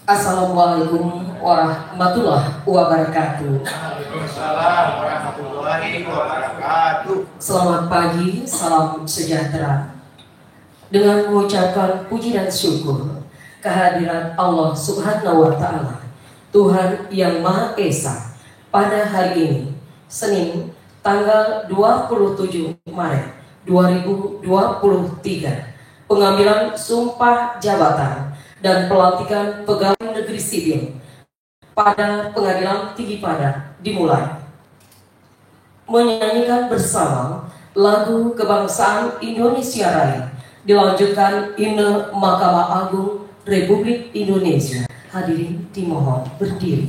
Assalamualaikum warahmatullahi wabarakatuh. Waalaikumsalam warahmatullahi wabarakatuh. Selamat pagi, salam sejahtera. Dengan mengucapkan puji dan syukur kehadirat Allah Subhanahu wa Ta'ala, Tuhan yang Maha Esa, pada hari ini, Senin, tanggal 27 Maret 2023, pengambilan sumpah jabatan dan pelantikan pegawai negeri sipil pada Pengadilan Tinggi Padang dimulai. Menyanyikan bersama lagu kebangsaan Indonesia Raya, dilanjutkan himne Mahkamah Agung Republik Indonesia. Hadirin dimohon berdiri.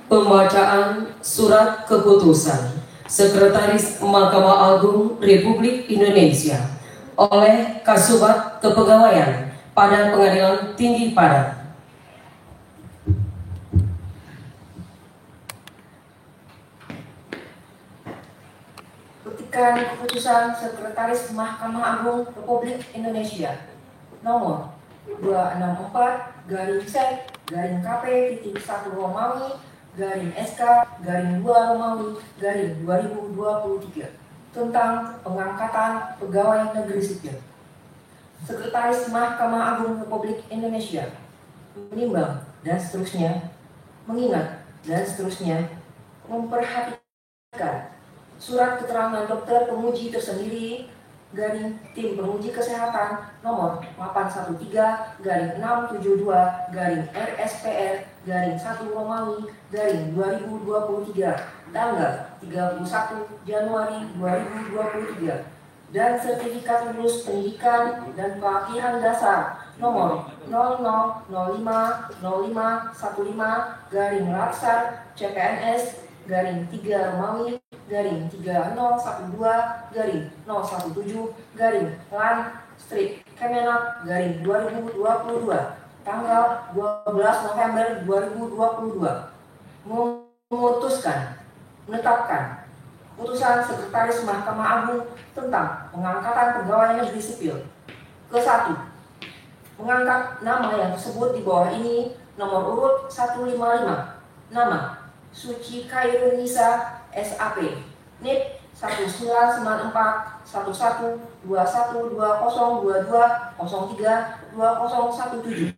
Pembacaan Surat Keputusan Sekretaris Mahkamah Agung Republik Indonesia oleh Kasubag Kepegawaian pada Pengadilan Tinggi Padang. Petikan Keputusan Sekretaris Mahkamah Agung Republik Indonesia nomor 264/SEK/KP.1 Romawi /SK /2 Romawi /2023 tentang pengangkatan pegawai negeri sipil. Sekretaris Mahkamah Agung Republik Indonesia menimbang dan seterusnya, mengingat dan seterusnya, memperhatikan surat keterangan dokter penguji tersendiri garing tim penguji kesehatan nomor 813/672/RSPR/1 Romawi /2023 tanggal 31 Januari 2023 dan sertifikat lulus pendidikan dan pelatihan dasar nomor 00050515/Latsar CPNS /3 Romawi /3012/017 Strip Kemenak /2022 tanggal 12 November 2022 memutuskan menetapkan putusan Sekretaris Mahkamah Agung tentang pengangkatan pegawai negeri sipil. Ke-1, mengangkat nama yang tersebut di bawah ini nomor urut 155, nama Suci Khairun Nisa SAP, NIP 1991212022032017,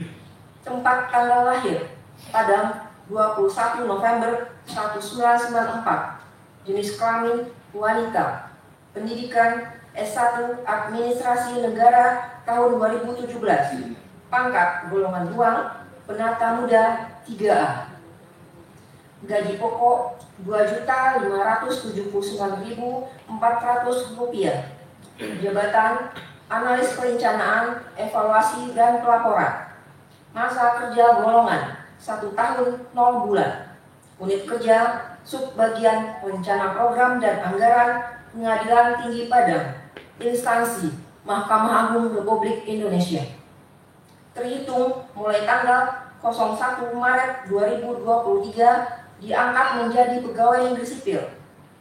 tempat tanggal lahir Padang 21 November 1994, jenis kelamin wanita, pendidikan S1 Administrasi Negara tahun 2017, pangkat golongan ruang, penata muda 3A. Gaji pokok Rp2.579.400. Jabatan Analis Perencanaan, Evaluasi dan Pelaporan. Masa kerja golongan 1 tahun 0 bulan. Unit kerja Subbagian Rencana Program dan Anggaran Pengadilan Tinggi Padang. Instansi Mahkamah Agung Republik Indonesia. Terhitung mulai tanggal 01 Maret 2023 diangkat menjadi pegawai negeri sipil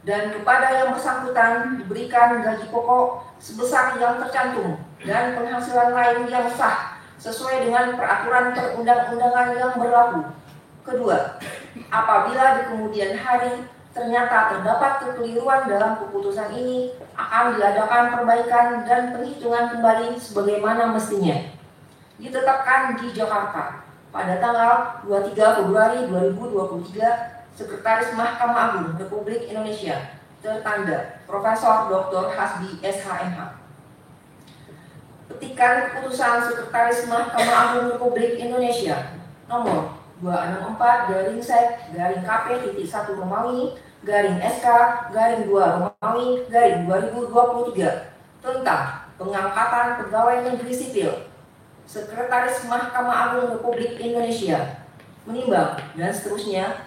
dan kepada yang bersangkutan diberikan gaji pokok sebesar yang tercantum dan penghasilan lain yang sah sesuai dengan peraturan perundang-undangan yang berlaku. Kedua, apabila di kemudian hari ternyata terdapat kekeliruan dalam keputusan ini, akan diadakan perbaikan dan perhitungan kembali sebagaimana mestinya. Ditetapkan di Jakarta pada tanggal 23 Februari 2023, Sekretaris Mahkamah Agung Republik Indonesia, tertanda Profesor Dr. Hasbi SHMH. Petikan Keputusan Sekretaris Mahkamah Agung Republik Indonesia nomor 264/SEK/KP.1 Romawi /SK /2 Romawi /2023 tentang pengangkatan pegawai negeri sipil. Sekretaris Mahkamah Agung Republik Indonesia menimbang dan seterusnya,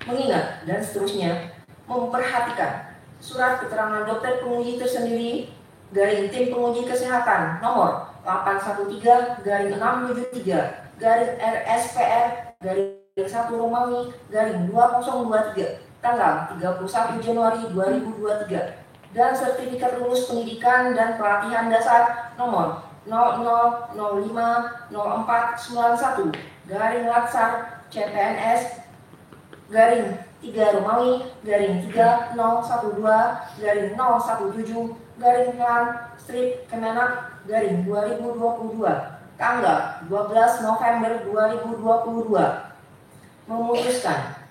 mengingat dan seterusnya, memperhatikan surat keterangan dokter penguji tersendiri garing tim penguji kesehatan nomor 813/673/RSPR/1 Romawi /2023 tanggal 31 Januari 2023 dan sertifikat lulus pendidikan dan pelatihan dasar nomor 00050491/Latsar CPNS /3 Romawi /3012/017 Strip Kemenak /2022 tanggal 12 November 2022 memutuskan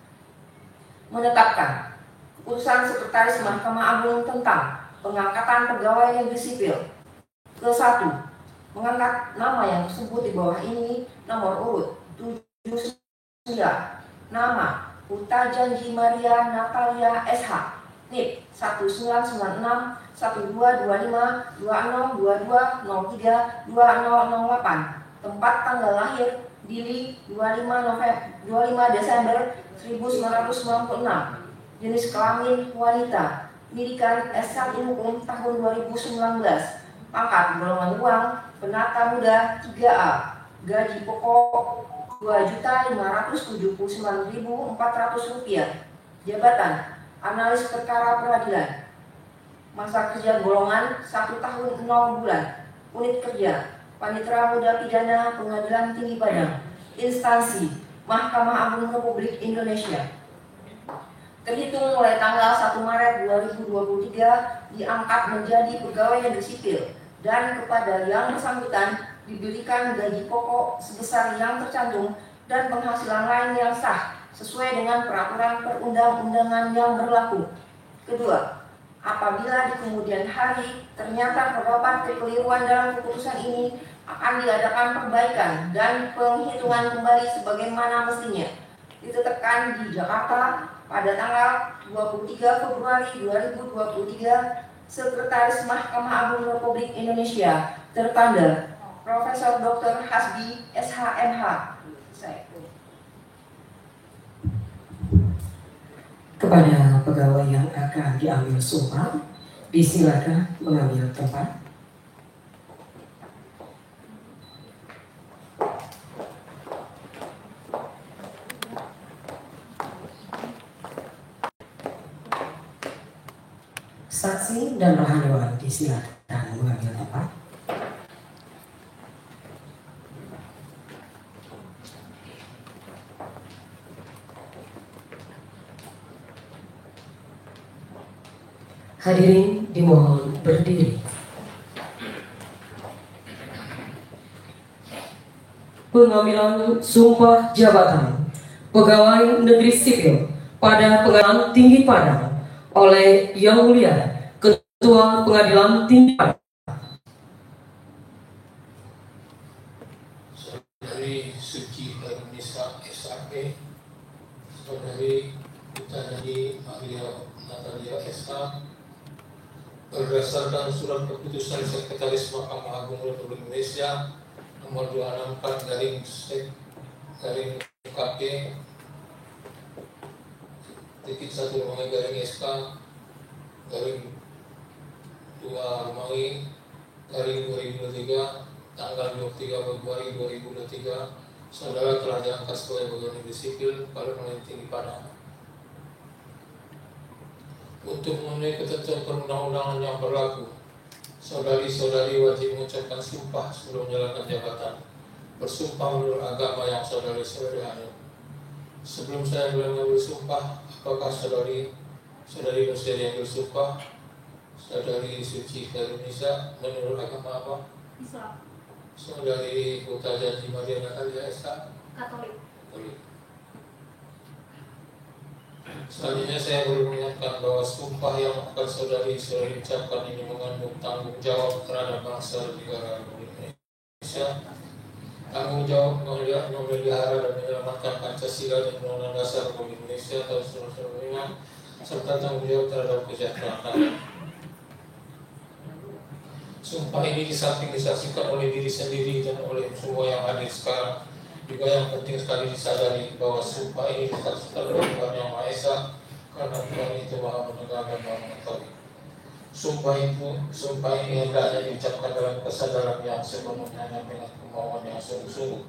menetapkan keputusan Sekretaris Mahkamah Agung tentang pengangkatan pegawai negeri sipil. Ke-1, mengangkat nama yang tersebut di bawah ini nomor urut 79, nama Uta Janji Maria Natalia SH, NIP 199612252022032008, tempat tanggal lahir Dili 25 Desember 1996. Jenis kelamin wanita. Pendidikan S1 Hukum tahun 2019. Pangkat golongan uang penata muda 3A. Gaji pokok Rp2.579.400. Jabatan analis perkara peradilan. Masa kerja golongan 1 tahun 0 bulan. Unit kerja Panitera Muda Pidana Pengadilan Tinggi Padang. Instansi Mahkamah Agung Republik Indonesia. Terhitung mulai tanggal 1 Maret 2023 diangkat menjadi pegawai negeri sipil dan kepada yang bersangkutan diberikan gaji pokok sebesar yang tercantum dan penghasilan lain yang sah sesuai dengan peraturan perundang-undangan yang berlaku. Kedua, apabila di kemudian hari ternyata terdapat kekeliruan dalam keputusan ini, akan diadakan perbaikan dan penghitungan kembali sebagaimana mestinya. Ditetapkan di Jakarta pada tanggal 23 Februari 2023, Sekretaris Mahkamah Agung Republik Indonesia, tertanda Profesor Dr. Hasbi SHMH. Kepada pegawai yang akan diambil sumpah, disilakan mengambil tempat. Saksi dan rohaniwan disilakan mengambil tempat. Hadirin dimohon berdiri. Pengambilan sumpah jabatan pegawai negeri sipil pada Pengadilan Tinggi Padang oleh Yang Mulia Ketua Pengadilan Tinggi Padang. Saudari Suci Herunisa SAP, Saudari Utanadi Maria Natalia SK, berdasarkan surat keputusan Sekretaris Mahkamah Agung Republik Indonesia nomor 264/KP titik 1 Romawi garing SK garing 2 Romawi garing 2023 tanggal 23 Februari 2023, saudara telah diangkat sebagai pegawai negeri sipil pada Pengadilan Tinggi Padang. Untuk memenuhi ketentuan perundang-undangan yang berlaku, saudari-saudari wajib mengucapkan sumpah sebelum menjalankan jabatan. Bersumpah menurut agama yang saudari-saudari anut. Sebelum saya mengambil sumpah, apakah saudari bersedia yang bersumpah? Saudari Suci Herunisa menurut agama apa? Islam. Saudari Utanadi Maria Natalia SK? Katolik. Selanjutnya saya perlu mengingatkan bahwa sumpah yang akan saudari-saudari ucapkan ini mengandung tanggung jawab terhadap bangsa dan negara Republik Indonesia, tanggung jawab memelihara dan menyelamatkan Pancasila dan Undang-Undang Dasar Republik Indonesia tahun 1945, serta tanggung jawab terhadap kesejahteraan rakyat. Sumpah ini di samping disaksikan oleh diri sendiri dan oleh semua yang hadir sekarang, juga yang penting sekali disadari bahwa sumpah ini disaksikan oleh Tuhan Yang Maha Esa, karena Tuhan itu Maha Mendengar dan Maha Mengetahui. Sumpah ini hendaknya diucapkan dalam kesadaran yang sepenuhnya dan dengan kemauan yang sungguh-sungguh.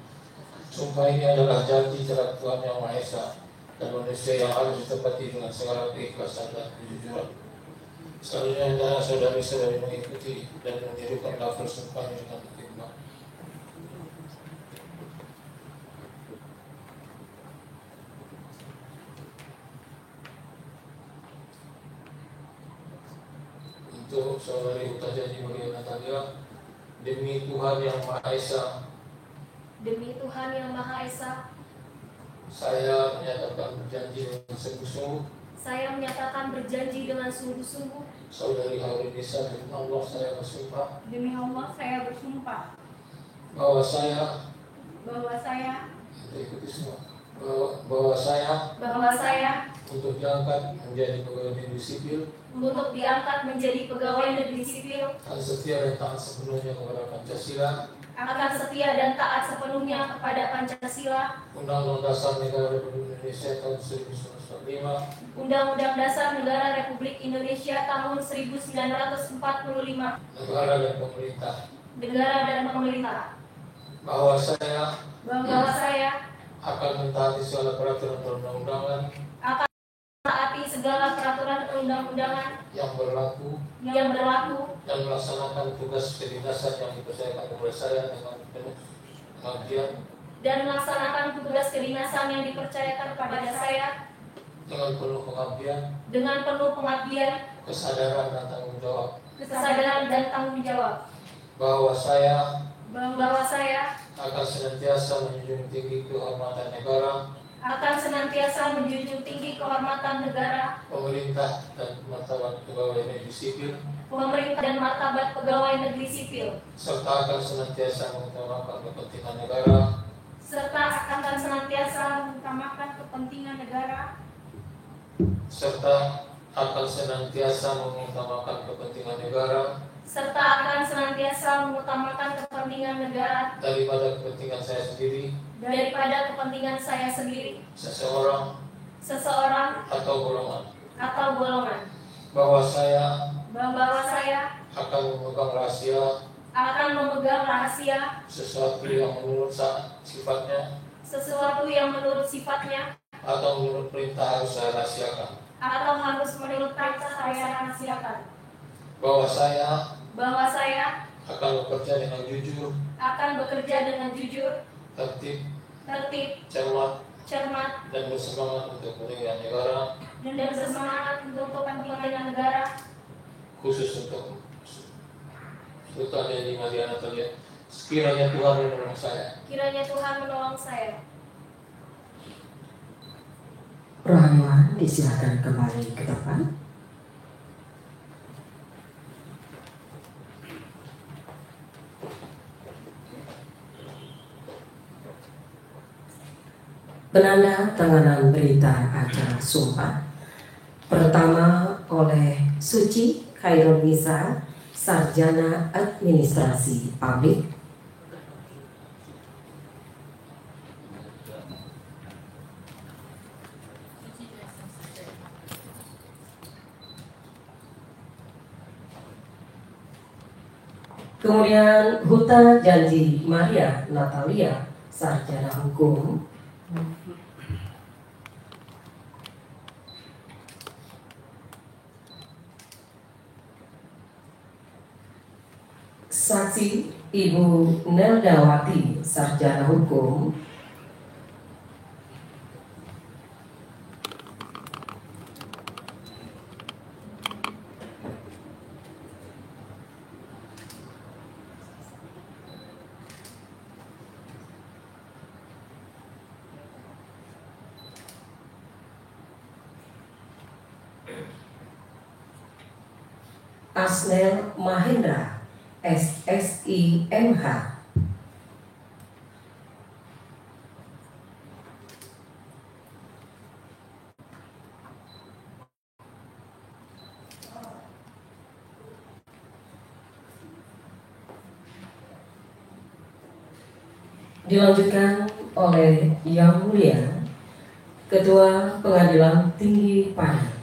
Sumpah ini adalah janji terhadap Tuhan Yang Maha Esa dan manusia yang harus ditepati dengan segala keikhlasan dan kejujuran. Selanjutnya hendaknya saudari-saudari mengikuti dan menirukan lafaz sumpah ini dengan hikmah. Untuk saudari Utanadi Maria Natalia, demi Tuhan Yang Maha Esa, Demi Tuhan Yang Maha Esa, saya menyatakan berjanji dengan sungguh-sungguh. saya menyatakan berjanji dengan sungguh-sungguh. Saudari Herunisa, demi Allah saya bersumpah Demi Allah saya bersumpah bahwa saya ikuti semua bahwa saya bahwa saya untuk diangkat menjadi pegawai negeri sipil untuk diangkat menjadi pegawai negeri sipil, akan setia dan taat sepenuhnya kepada Pancasila, akan setia dan taat sepenuhnya kepada Pancasila, Undang-Undang Dasar Negara Republik Indonesia tahun 1945, Undang-Undang Dasar Negara Republik Indonesia tahun 1945, negara dan pemerintah, negara dan pemerintah, bahwa saya bahwa saya akan mentaati segala peraturan perundang-undangan akan taati segala peraturan perundang-undangan yang berlaku yang berlaku dan melaksanakan tugas kedinasan yang dipercayakan kepada saya dengan penuh pengabdian, dan melaksanakan tugas kedinasan yang dipercayakan kepada saya dengan penuh pengabdian, dengan penuh pengabdian, kesadaran dan tanggung jawab, kesadaran dan tanggung jawab, bahwa saya bahwa saya akan senantiasa menjunjung tinggi kehormatan negara, akan senantiasa menjunjung tinggi kehormatan negara, pemerintah dan martabat pegawai negeri sipil, pemerintah dan martabat pegawai negeri sipil, serta akan senantiasa mengutamakan kepentingan negara, serta akan senantiasa mengutamakan kepentingan negara, serta akan senantiasa mengutamakan kepentingan negara serta akan senantiasa mengutamakan kepentingan negara daripada kepentingan saya sendiri, daripada kepentingan saya sendiri, seseorang seseorang atau golongan, atau golongan, bahwa saya bahwa saya akan memegang rahasia akan memegang rahasia sesuatu yang menurut sifatnya sesuatu yang menurut sifatnya atau menurut perintah harus saya rahasiakan, atau harus menurut perintah saya rahasiakan, bahwa saya akan bekerja dengan jujur, jujur, tertib, cermat, dan bersemangat untuk kepentingan negara, dan bersemangat untuk kepentingan negara, khusus untuk Sultan Haji Mariana terlihat. Sekiranya Tuhan menolong saya. Kiranya Tuhan menolong saya. Rohaniwan disilakan kembali ke depan. Penanda tanganan berita acara sumpah pertama oleh Suci Khairul Nisa, Sarjana Administrasi Publik. Kemudian Huta Janji Maria Natalia, Sarjana Hukum. Saksi Ibu Neldawati, Sarjana Hukum. Asnel Mahendra, SSI MH. Dilanjutkan oleh Yang Mulia Ketua Pengadilan Tinggi Padang.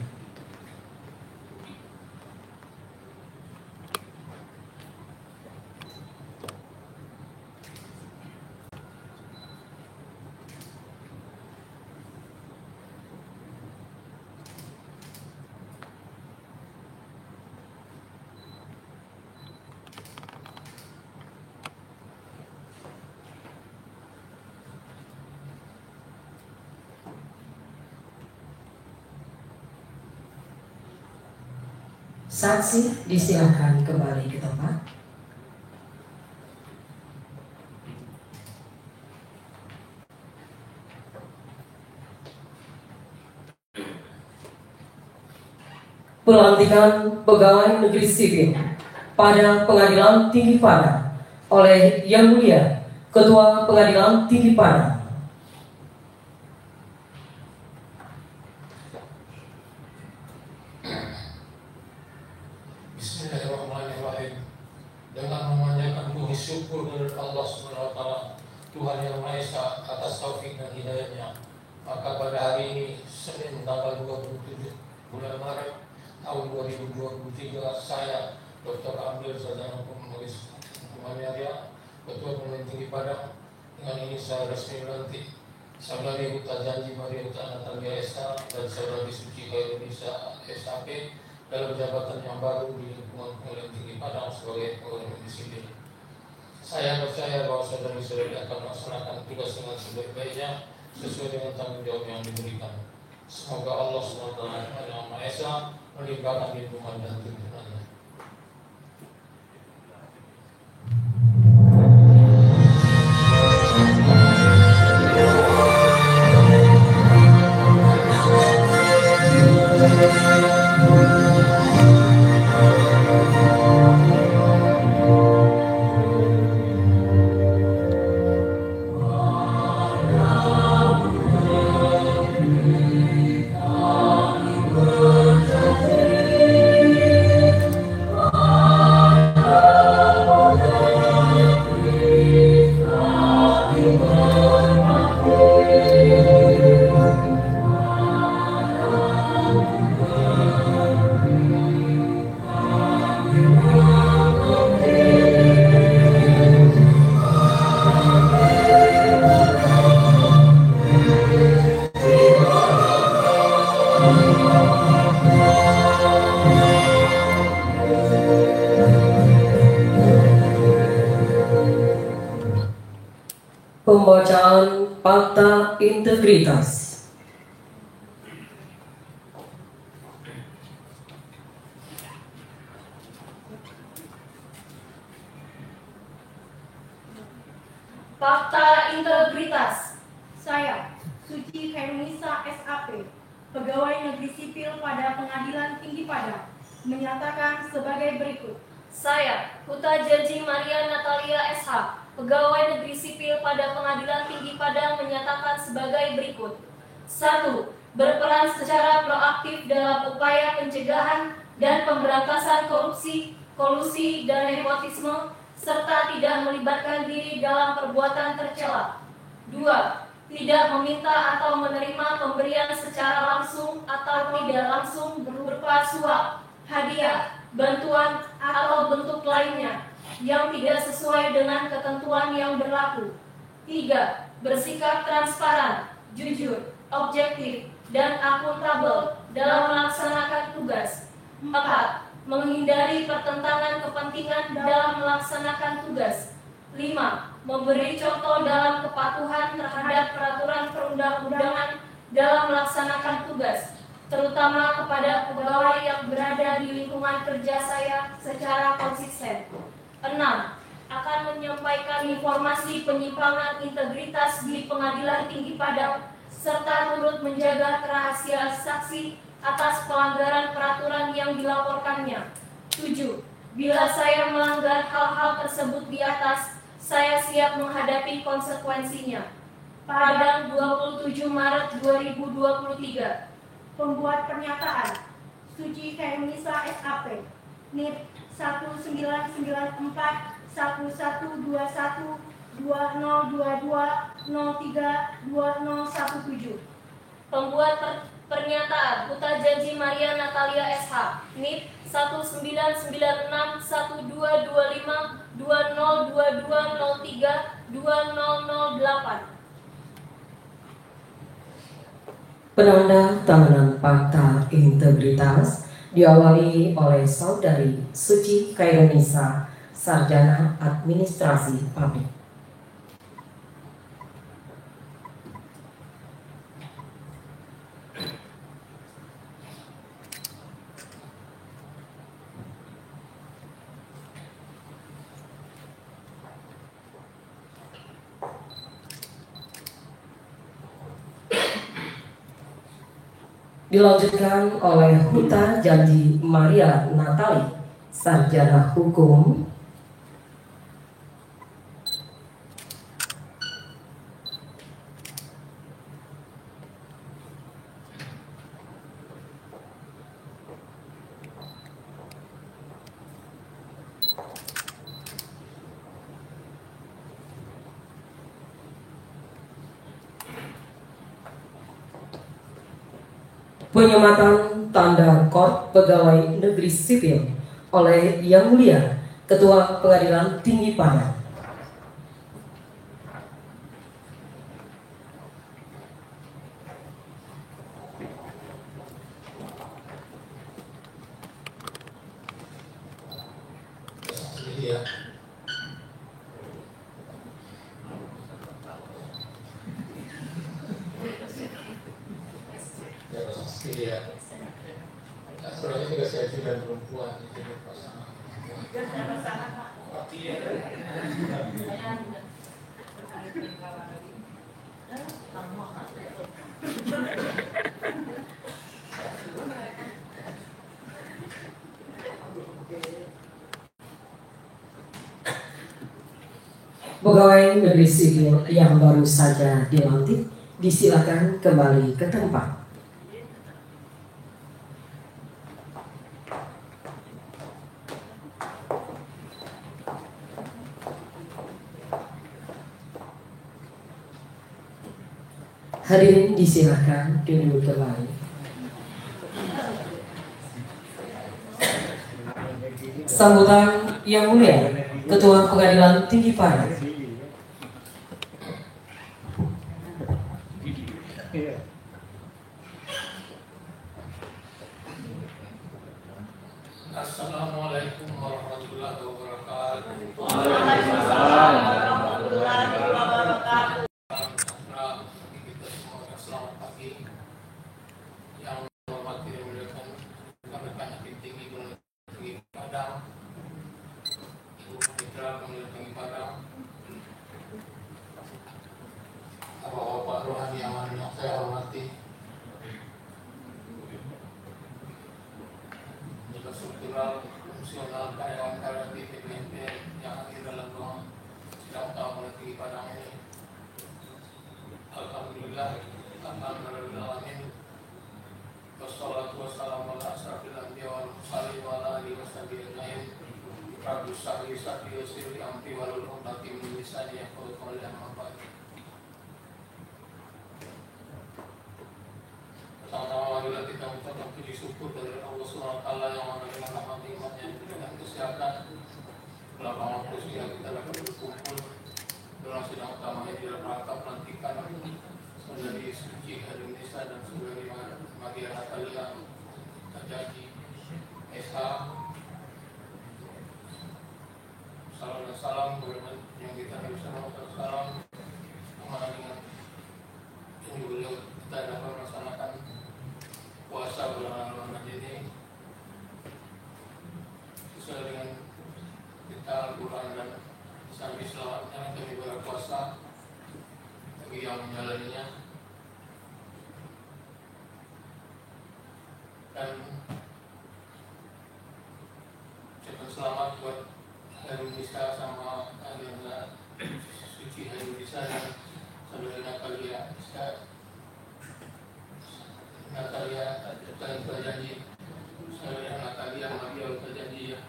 Saksi disilakan kembali ke tempat. Pelantikan pegawai negeri sipil pada Pengadilan Tinggi Padang oleh Yang Mulia Ketua Pengadilan Tinggi Padang. Tuhan Yang Maha Esa atas taufik dan hidayahnya. Maka pada hari ini, Senin tanggal 27 bulan Maret tahun 2023, saya Dr. Ambil Sarjana Hukum Nulis Hukumannya, Ketua Pengadilan Tinggi Padang, dengan ini saya resmi melantik Saudari Huta Janji Maria Huta Natalia Esa dan Saudari Suci Khairunisa SAP dalam jabatan yang baru di lingkungan Pengadilan Tinggi Padang sebagai pegawai negeri sipil. Saya percaya bahwa saudari-saudari akan melaksanakan tugas dengan sebaik-baiknya sesuai dengan tanggung jawab yang diberikan. Semoga Allah SWT Yang Maha Esa melimpahkan lindungan dan tuntunannya. Pembacaan Fakta Integritas. Fakta integritas. Saya, Suci Khairunisa SAP, Pegawai Negeri Sipil pada Pengadilan Tinggi Padang, menyatakan sebagai berikut. Saya, Huta Janji Maria Natalia SH, Pegawai Negeri Sipil pada Pengadilan Tinggi Padang, menyatakan sebagai berikut. 1. Berperan secara proaktif dalam upaya pencegahan dan pemberantasan korupsi, kolusi, dan nepotisme, serta tidak melibatkan diri dalam perbuatan tercela. 2. Tidak meminta atau menerima pemberian secara langsung atau tidak langsung berupa suap, hadiah, bantuan, atau bentuk lainnya yang tidak sesuai dengan ketentuan yang berlaku. 3. Bersikap transparan, jujur, objektif, dan akuntabel dalam melaksanakan tugas. 4. Menghindari pertentangan kepentingan dalam melaksanakan tugas. 5. Memberi contoh dalam kepatuhan terhadap peraturan perundang-undangan dalam melaksanakan tugas, terutama kepada pegawai yang berada di lingkungan kerja saya secara konsisten. 6. Akan menyampaikan informasi penyimpangan integritas di Pengadilan Tinggi Padang, serta turut menjaga kerahasiaan saksi atas pelanggaran peraturan yang dilaporkannya. 7. Bila saya melanggar hal-hal tersebut di atas, saya siap menghadapi konsekuensinya. Padang, 27 Maret 2023. Pembuat pernyataan, Suci Khairunisa SAP, NIP 1991-1121-2022-03-2017. Pembuat pernyataan, Huta Janji Maria Natalia SH, NIP 1996-1225-2022-03-2008. Penanda tanganan Fakta Integritas diawali oleh Saudari Suci Khairunisa, Sarjana Administrasi Pabrik. Dilanjutkan oleh Huta Janji Maria Natali, Sarjana Hukum. Penyematan tanda kor pegawai negeri sipil oleh Yang Mulia Ketua Pengadilan Tinggi Padang. Iya. Ya, pasti ya. Soalnya juga saya juga perempuan, jadi pasangan. Pegawai negeri sipil yang baru saja dilantik disilakan kembali ke tempat. Hadirin disilakan duduk kembali. Sambutan Yang Mulia Ketua Pengadilan Tinggi Padang. Assalamualaikum warahmatullahi wabarakatuh. Waalaikumsalam warahmatullahi wabarakatuh. Kita semua selamat pagi. Yang hormati dan muliakan rekan-rekan Hakim Tinggi Tinggi Padang, Ibu Mitra Pengadilan Tinggi Padang, Bapak rohani yang saya hormati, struktural, fungsional, karyawan-karyawan di PPMP yang hadir dalam ruang sidang utama Pengadilan Tinggi Padang ini. Alhamdulillah, alhamdulillahirrahmanirrahim. Wassalatu wassalamu ala asrafil anbiya wal mursalin wa ala alihi washabihi ajmain. Rabbi shrah li sadri wa yassir li amri wahlul 'uqdatam min lisani yafqahu qawli. Amma ba'd. Pertama-tama marilah kita mengucapkan puji syukur dari Allah SWT yang mana dengan rahmat nikmatnya diberikan kesehatan, lapangan kursi yang kita dapat berkumpul dalam sidang utama ini dalam rangka pelantikan saudari Suci Hadi Nisa dan saudari Maria Natalia Tajadi SH. Salam dan salam kepada yang kita bisa salam amanah dengan ini beliau kita dapat melaksanakan puasa bulan Ramadan ini sesuai dengan kita Al-Quran dan sambil selamatnya kami berpuasa bagi yang menjalaninya dan ucapkan selamat buat Hairul Nisa sama Adina Suci Hairul Nisa dan saudara Natalia Natalia Tajadi, saudara Natalia Maria Tajadi ya.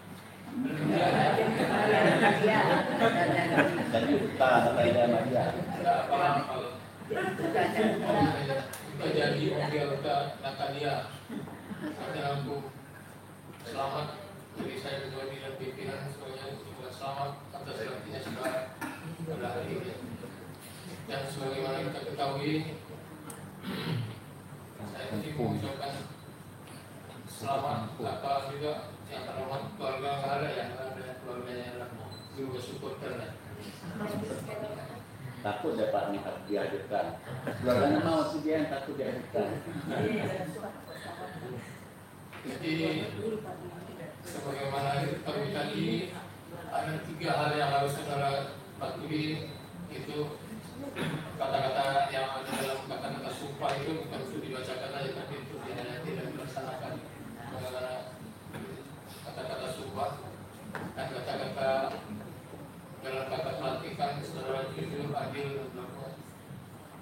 Dari Utah, Natalia Maria. Tidak apa-apa kalau kita jadi mobil Natalia. Artinya aku selamat dari saya ketua bidang pimpinan semuanya juga selamat atas latihnya sekarang pada hari ini. Dan sebagaimana kita ketahui, saya tadi mengucapkan selamat apa juga yang terhormat keluarga nggak ada yang ada keluarganya juga syukur karena Takut ya Pak nih harus dihadirkan. Keluarganya mau sih dia yang takut dihadirkan. jadi sebagaimana kami tadi ada 3 hal yang harus saudara patuhi, itu kata-kata yang ada dalam kata-kata sumpah itu bukan untuk dibacakan aja tapi untuk dihayati dan dilaksanakan. Bagaimana kata-kata sumpah dan kata-kata dalam kata pelantikan saudara jujur, adil, dan berlaku.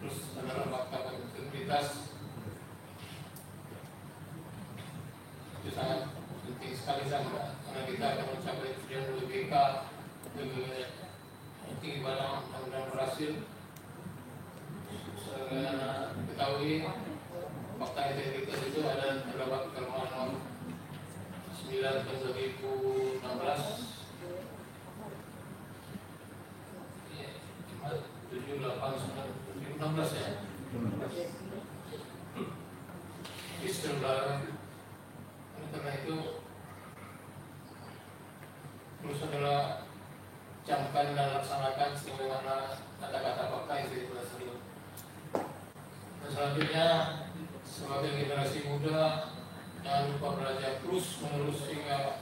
Terus dalam kata integritas itu sangat penting sekali karena kita akan mencapai tujuan UBK Tinggi Padang mudah-mudahan berhasil. Saya ketahui Apakah itu ada terdapat kelemahan nomor 9 tahun 2016 789 2016 ya. Bismillah. Karena itu terus adalah camkan dan laksanakan sebagaimana kata-kata apakah itu tersebut. Dan selanjutnya sebagai generasi muda jangan lupa belajar terus menerus sehingga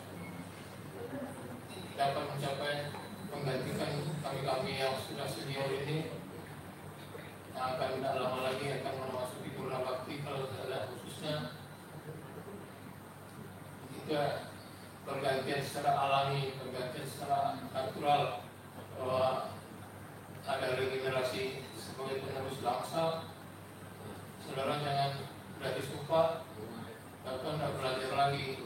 dapat mencapai menggantikan kami-kami yang sudah senior ini yang akan tidak lama lagi akan memasuki purna bakti kalau ada khususnya juga pergantian secara alami, pergantian secara natural bahwa ada regenerasi sebagai penerus bangsa. Saudara jangan sudah disumpah bahkan tidak belajar lagi,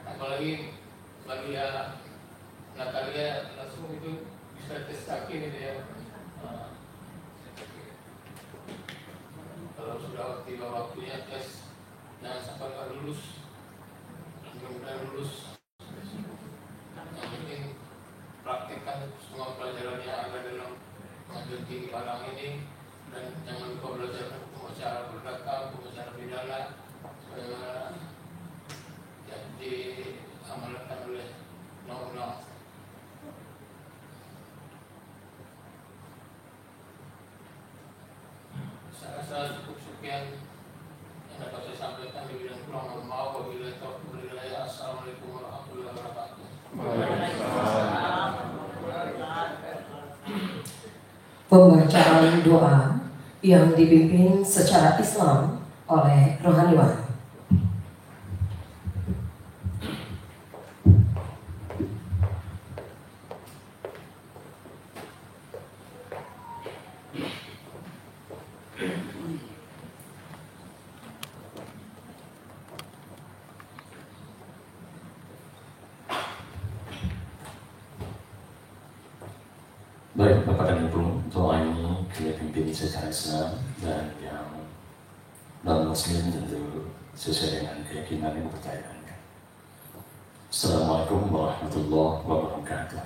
apalagi bagi ya Natalia langsung itu bisa tes kaki gitu ya. Kalau sudah tiba waktunya tes jangan sampai nggak lulus, mudah-mudahan lulus. Yang penting praktekkan semua pelajaran yang ada dalam majelis tinggi Padang ini dan jangan lupa belajar hukum acara perdata, hukum acara pidana yang diamanatkan oleh undang-undang. Saya rasa cukup sekian yang dapat saya sampaikan. Di bidang kurang mohon maaf. Wabillahi taufiq wal hidayah. Assalamualaikum warahmatullahi wabarakatuh. Pembacaan doa yang dipimpin secara Islam oleh rohaniwan. Baik, Bapak dan Ibu, doa ini kami pimpin secara Islam dan yang non-Muslim tentu sesuai dengan keyakinan yang dipercayakan. Assalamualaikum warahmatullahi wabarakatuh.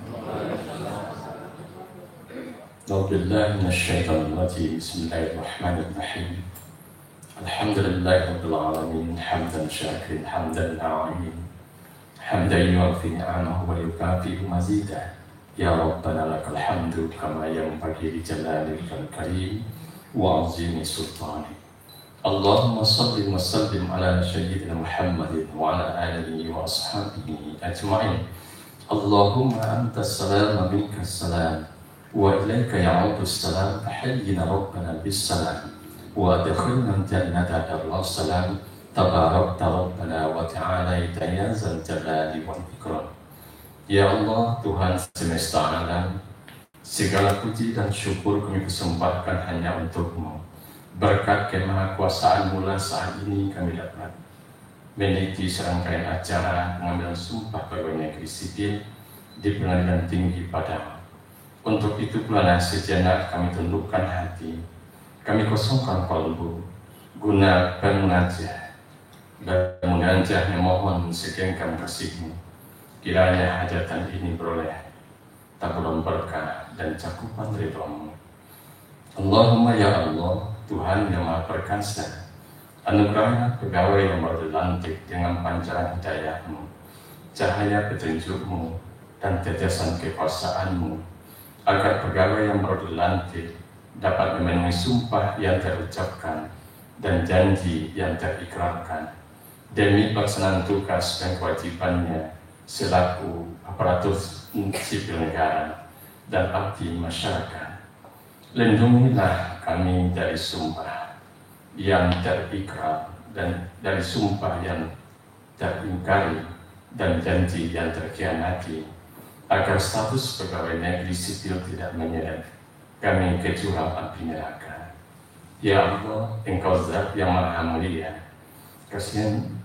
A'udzubillahi minasyaitonir rajim. Bismillahirrahmanirrahim. Alhamdulillahirabbil alamin, hamdan syakirin, hamdan na'imin, hamdan yuwafi ni'amahu wa yukafi'u mazidah. Ya Rabbana lakal hamdu kama yanbaghi li jalalikal karim wa 'azimi sultanik. Allahumma salli wa sallim ala sayyidina Muhammadin wa ala alihi wa ashabihi ajma'in. Allahumma antas salam wa minkas salam wa ilaika ya'udu salam fahayyina Rabbana bis salam wa adkhilna jannata darus salam tabarakta Rabbana wa ta'ala ya zal jalali wal ikram. Ya Allah, Tuhan semesta alam, segala puji dan syukur kami persembahkan hanya untuk-Mu. Berkat kemahakuasaan-Mu lah saat ini kami dapat meneliti serangkaian acara pengambilan sumpah pegawai negeri sipil di Pengadilan Tinggi Padang. Untuk itu pula sejenak kami tundukkan hati, kami kosongkan kalbu, guna bermunajat memohon segengkan kasih-Mu. Kiranya hajatan ini beroleh taburan berkah dan cakupan ridho-Mu. Allahumma ya Allah, Tuhan yang Maha Perkasa, anugerahkan pegawai yang baru dilantik dengan pancaran hidayah-Mu, cahaya petunjuk-Mu, dan tetesan kekuasaan-Mu, agar pegawai yang baru dilantik dapat memenuhi sumpah yang terucapkan dan janji yang terikrarkan demi pelaksanaan tugas dan kewajibannya selaku aparatur sipil negara dan abdi masyarakat. Lindungilah kami dari sumpah yang terikrar dan dari sumpah yang teringkari dan janji yang terkhianati, agar status pegawai negeri sipil tidak menyeret kami ke jurang api neraka. Ya Allah, Engkau Zat yang Maha Mulia,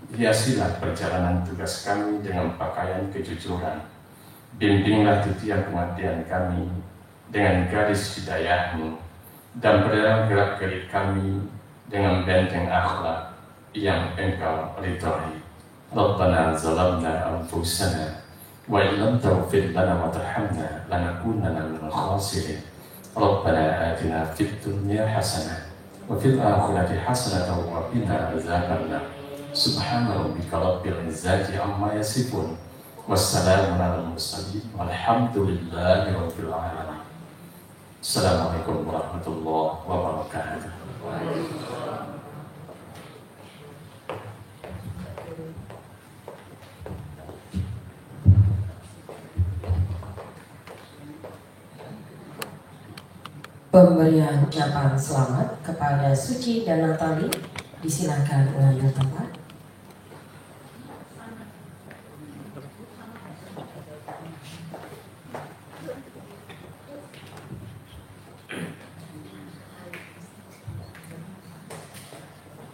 hiasilah perjalanan tugas kami dengan pakaian kejujuran. Bimbinglah titian pengabdian kami dengan garis hidayah-Mu, dan berdalam gerak gerik kami dengan benteng akhlak yang Engkau ridhai. Rabbana zalamna anfusana wa illam taghfir lana wa tarhamna lanakunanna minal khasirin. Rabbana atina fid dunya hasanah wa fil akhirati hasanah wa qina adzabannar. Subhana rabbika rabbil izzati amma yasifun. Wassalamun alal mursalin walhamdulillahi rabbil alamin. Assalamualaikum warahmatullahi wabarakatuh. Pemberian ucapan selamat kepada Suci dan Natali, disilakan mengambil tempat.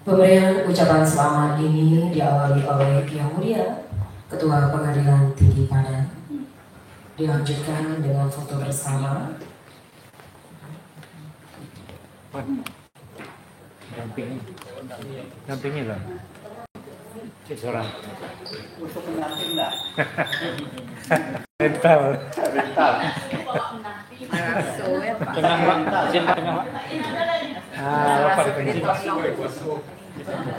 Pemberian ucapan selamat ini diawali oleh Yang Mulia Ketua Pengadilan Tinggi Padang. Dilanjutkan dengan foto bersama. Dampingi lah. Seorang. Untuk pendamping enggak? Rental. Rental. Tengah Pak. Tengah Pak. Ah, Pak.